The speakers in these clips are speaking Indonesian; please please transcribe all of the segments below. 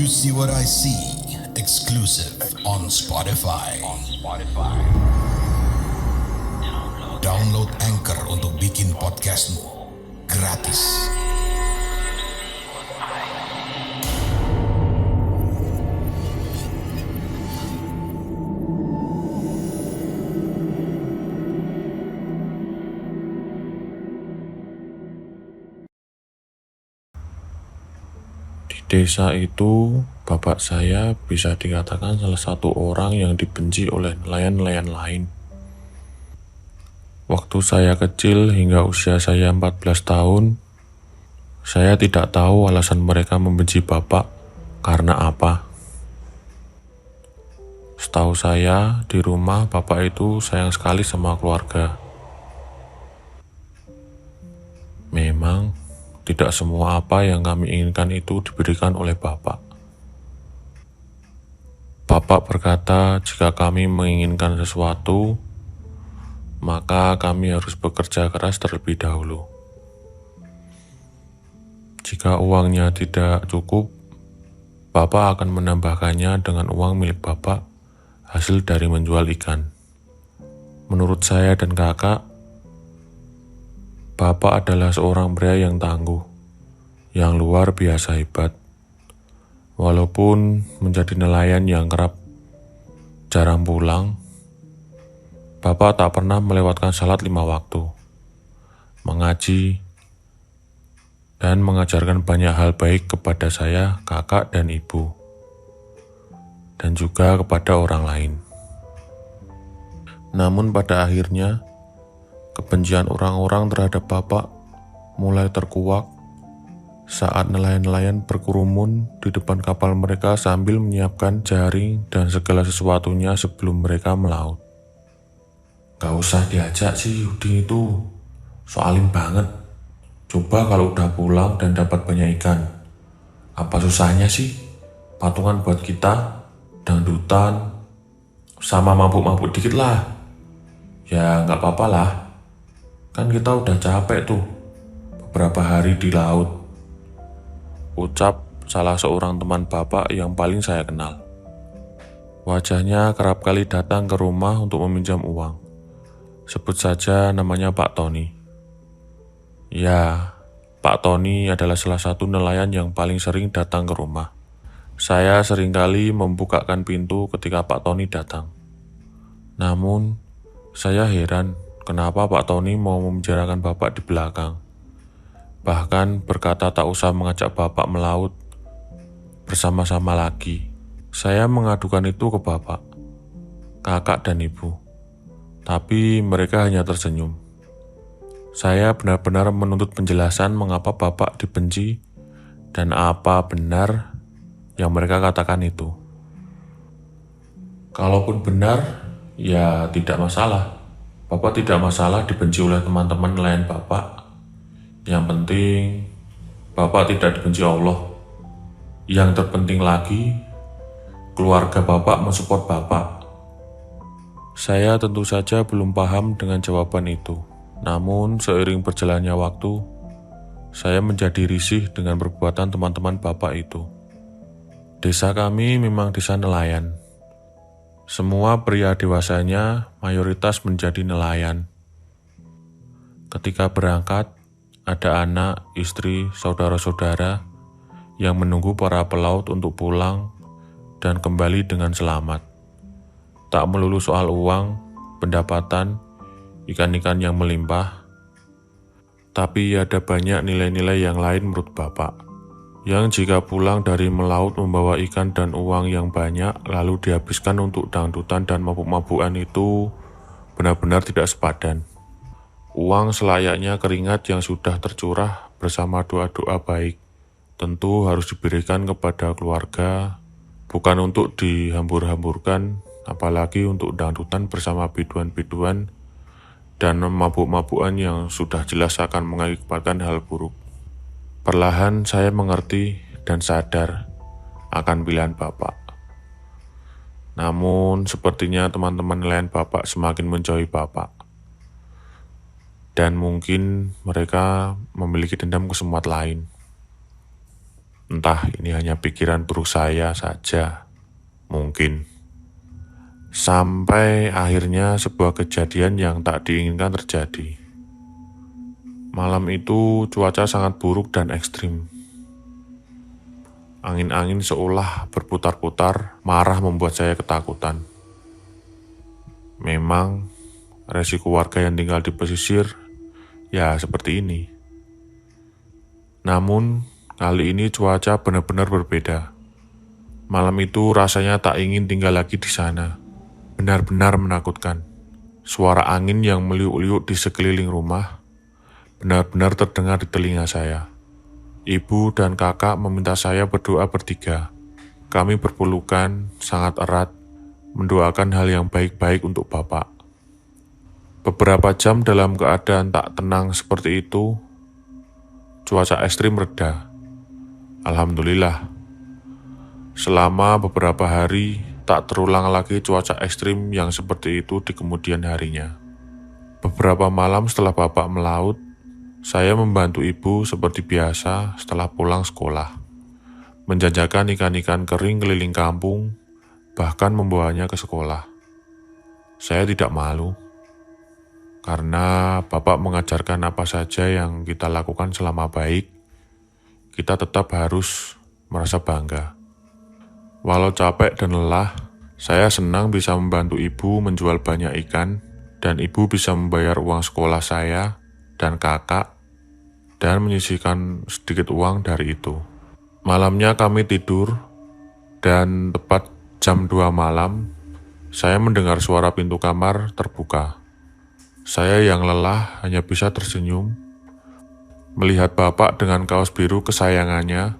You See What I See, exclusive on Spotify. Download Anchor untuk bikin podcastmu gratis. Di desa itu, bapak saya bisa dikatakan salah satu orang yang dibenci oleh nelayan-nelayan lain. Waktu saya kecil hingga usia saya 14 tahun, saya tidak tahu alasan mereka membenci bapak karena apa. Setahu saya, di rumah bapak itu sayang sekali sama keluarga. Memang, tidak semua apa yang kami inginkan itu diberikan oleh Bapak. Bapak berkata, jika kami menginginkan sesuatu, maka kami harus bekerja keras terlebih dahulu. Jika uangnya tidak cukup, Bapak akan menambahkannya dengan uang milik Bapak hasil dari menjual ikan. Menurut saya dan kakak, Bapak adalah seorang pria yang tangguh, yang luar biasa hebat. Walaupun menjadi nelayan yang kerap jarang pulang, Bapak tak pernah melewatkan salat 5 waktu, mengaji, dan mengajarkan banyak hal baik kepada saya, kakak, dan ibu, dan juga kepada orang lain. Namun pada akhirnya, kebencian orang-orang terhadap Bapak mulai terkuak saat nelayan-nelayan berkerumun di depan kapal mereka sambil menyiapkan jaring dan segala sesuatunya sebelum mereka melaut. Gak usah diajak sih Udin itu, soalin banget. Coba kalau udah pulang dan dapat banyak ikan, apa susahnya sih? Patungan buat kita, dangdutan, sama mabuk-mabuk dikit lah. Ya gak apa-apa lah. Kan kita udah capek tuh beberapa hari di laut, ucap salah seorang teman bapak yang paling saya kenal. Wajahnya kerap kali datang ke rumah untuk meminjam uang. Sebut saja namanya Pak Tony. Ya, Pak Tony adalah salah satu nelayan yang paling sering datang ke rumah. Saya seringkali membukakan pintu ketika Pak Tony datang. Namun, saya heran kenapa Pak Tony mau memenjarakan Bapak di belakang. Bahkan berkata tak usah mengajak Bapak melaut bersama-sama lagi. Saya mengadukan itu ke Bapak, kakak, dan ibu. Tapi mereka hanya tersenyum. Saya benar-benar menuntut penjelasan mengapa Bapak dibenci dan apa benar yang mereka katakan itu. Kalaupun benar, ya tidak masalah. Bapak tidak masalah dibenci oleh teman-teman nelayan Bapak. Yang penting, Bapak tidak dibenci Allah. Yang terpenting lagi, keluarga Bapak mensupport Bapak. Saya tentu saja belum paham dengan jawaban itu. Namun, seiring berjalannya waktu, saya menjadi risih dengan perbuatan teman-teman Bapak itu. Desa kami memang desa nelayan. Semua pria dewasanya mayoritas menjadi nelayan. Ketika berangkat, ada anak, istri, saudara-saudara yang menunggu para pelaut untuk pulang dan kembali dengan selamat. Tak melulu soal uang, pendapatan, ikan-ikan yang melimpah, tapi ada banyak nilai-nilai yang lain menurut Bapak. Yang jika pulang dari melaut membawa ikan dan uang yang banyak lalu dihabiskan untuk dangdutan dan mabuk-mabukan itu benar-benar tidak sepadan. Uang selayaknya keringat yang sudah tercurah bersama doa-doa baik tentu harus diberikan kepada keluarga, bukan untuk dihambur-hamburkan, apalagi untuk dangdutan bersama biduan-biduan dan mabuk-mabukan yang sudah jelas akan mengakibatkan hal buruk. Perlahan saya mengerti dan sadar akan pilihan Bapak. Namun sepertinya teman-teman nelayan Bapak semakin menjauhi Bapak. Dan mungkin mereka memiliki dendam kesumat lain. Entah ini hanya pikiran buruk saya saja, mungkin. Sampai akhirnya sebuah kejadian yang tak diinginkan terjadi. Malam itu cuaca sangat buruk dan ekstrim. Angin-angin seolah berputar-putar, marah membuat saya ketakutan. Memang, resiko warga yang tinggal di pesisir, ya seperti ini. Namun, kali ini cuaca benar-benar berbeda. Malam itu rasanya tak ingin tinggal lagi di sana. Benar-benar menakutkan. Suara angin yang meliuk-liuk di sekeliling rumah benar-benar terdengar di telinga saya. Ibu dan kakak meminta saya berdoa bertiga. Kami berpelukan sangat erat, mendoakan hal yang baik-baik untuk Bapak. Beberapa jam dalam keadaan tak tenang seperti itu, cuaca ekstrim reda. Alhamdulillah. Selama beberapa hari, tak terulang lagi cuaca ekstrim yang seperti itu di kemudian harinya. Beberapa malam setelah Bapak melaut, saya membantu ibu seperti biasa setelah pulang sekolah. Menjajakan ikan-ikan kering keliling kampung, bahkan membawanya ke sekolah. Saya tidak malu, karena Bapak mengajarkan apa saja yang kita lakukan selama baik, kita tetap harus merasa bangga. Walau capek dan lelah, saya senang bisa membantu ibu menjual banyak ikan, dan ibu bisa membayar uang sekolah saya dan kakak, dan menyisihkan sedikit uang dari itu. Malamnya kami tidur, dan tepat jam 2 malam, saya mendengar suara pintu kamar terbuka. Saya yang lelah hanya bisa tersenyum, melihat Bapak dengan kaos biru kesayangannya,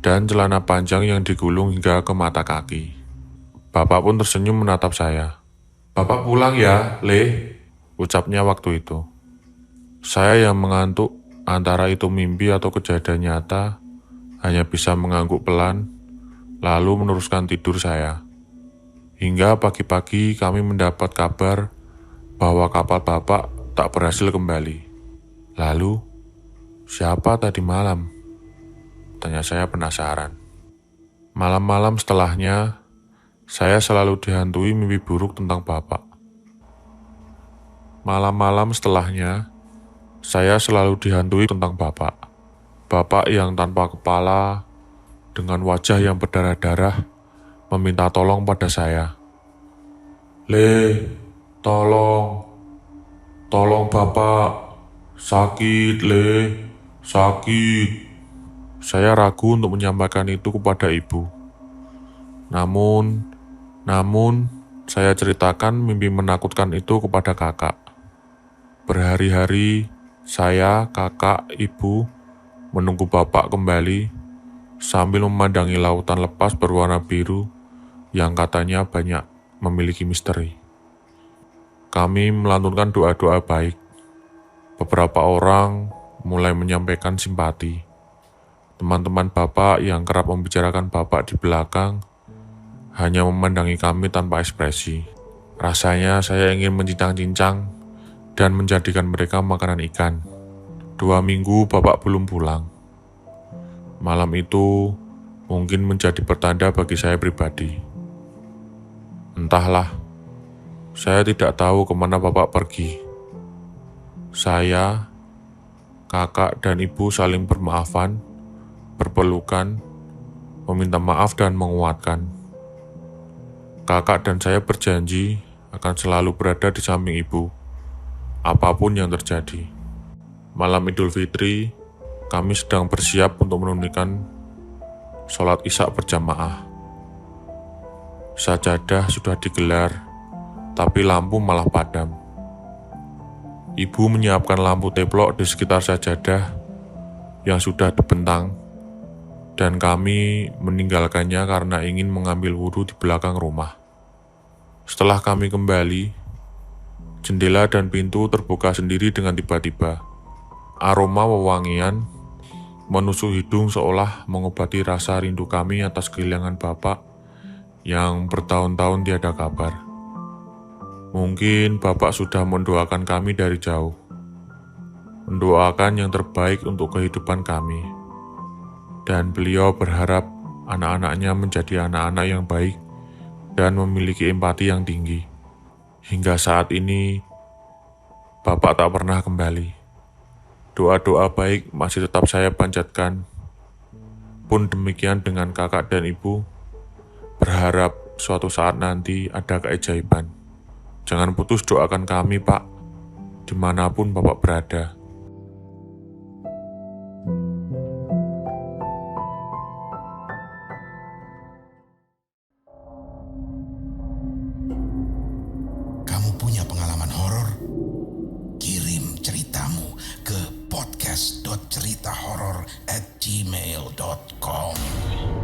dan celana panjang yang digulung hingga ke mata kaki. Bapak pun tersenyum menatap saya. "Bapak pulang ya, Le," ucapnya waktu itu. Saya yang mengantuk, antara itu mimpi atau kejadian nyata, hanya bisa mengangguk pelan, lalu meneruskan tidur saya. Hingga pagi-pagi kami mendapat kabar bahwa kapal Bapak tak berhasil kembali. Lalu, siapa tadi malam? Tanya saya penasaran. Malam-malam setelahnya, saya selalu dihantui mimpi buruk tentang Bapak. Malam-malam setelahnya, saya selalu dihantui tentang Bapak. Bapak yang tanpa kepala, dengan wajah yang berdarah-darah, meminta tolong pada saya. "Le, tolong Bapak, sakit Le, sakit." Saya ragu untuk menyampaikan itu kepada ibu. Namun, saya ceritakan mimpi menakutkan itu kepada kakak. Berhari-hari, saya, kakak, ibu menunggu Bapak kembali sambil memandangi lautan lepas berwarna biru yang katanya banyak memiliki misteri. Kami melantunkan doa-doa baik. Beberapa orang mulai menyampaikan simpati. Teman-teman Bapak yang kerap membicarakan Bapak di belakang hanya memandangi kami tanpa ekspresi. Rasanya saya ingin mencincang-cincang dan menjadikan mereka makanan ikan. 2 minggu Bapak belum pulang. Malam itu mungkin menjadi pertanda bagi saya pribadi. Entahlah, saya tidak tahu kemana Bapak pergi. Saya, kakak, dan ibu saling bermaafan, berpelukan, meminta maaf dan menguatkan. Kakak dan saya berjanji akan selalu berada di samping ibu, apapun yang terjadi. Malam Idul Fitri, kami sedang bersiap untuk menunaikan sholat Isya berjamaah. Sajadah sudah digelar, tapi lampu malah padam. Ibu menyiapkan lampu teplok di sekitar sajadah yang sudah dibentang, dan kami meninggalkannya karena ingin mengambil wudhu di belakang rumah. Setelah kami kembali, jendela dan pintu terbuka sendiri dengan tiba-tiba. Aroma wewangian menusuk hidung seolah mengobati rasa rindu kami atas kehilangan Bapak yang bertahun-tahun tiada kabar. Mungkin Bapak sudah mendoakan kami dari jauh, mendoakan yang terbaik untuk kehidupan kami. Dan beliau berharap anak-anaknya menjadi anak-anak yang baik dan memiliki empati yang tinggi. Hingga saat ini, Bapak tak pernah kembali. Doa-doa baik masih tetap saya panjatkan. Pun demikian dengan kakak dan ibu, berharap suatu saat nanti ada keajaiban. Jangan putus doakan kami, Pak, dimanapun Bapak berada. Kamu punya pengalaman horor? Kirim ceritamu ke podcast.ceritahoror@gmail.com.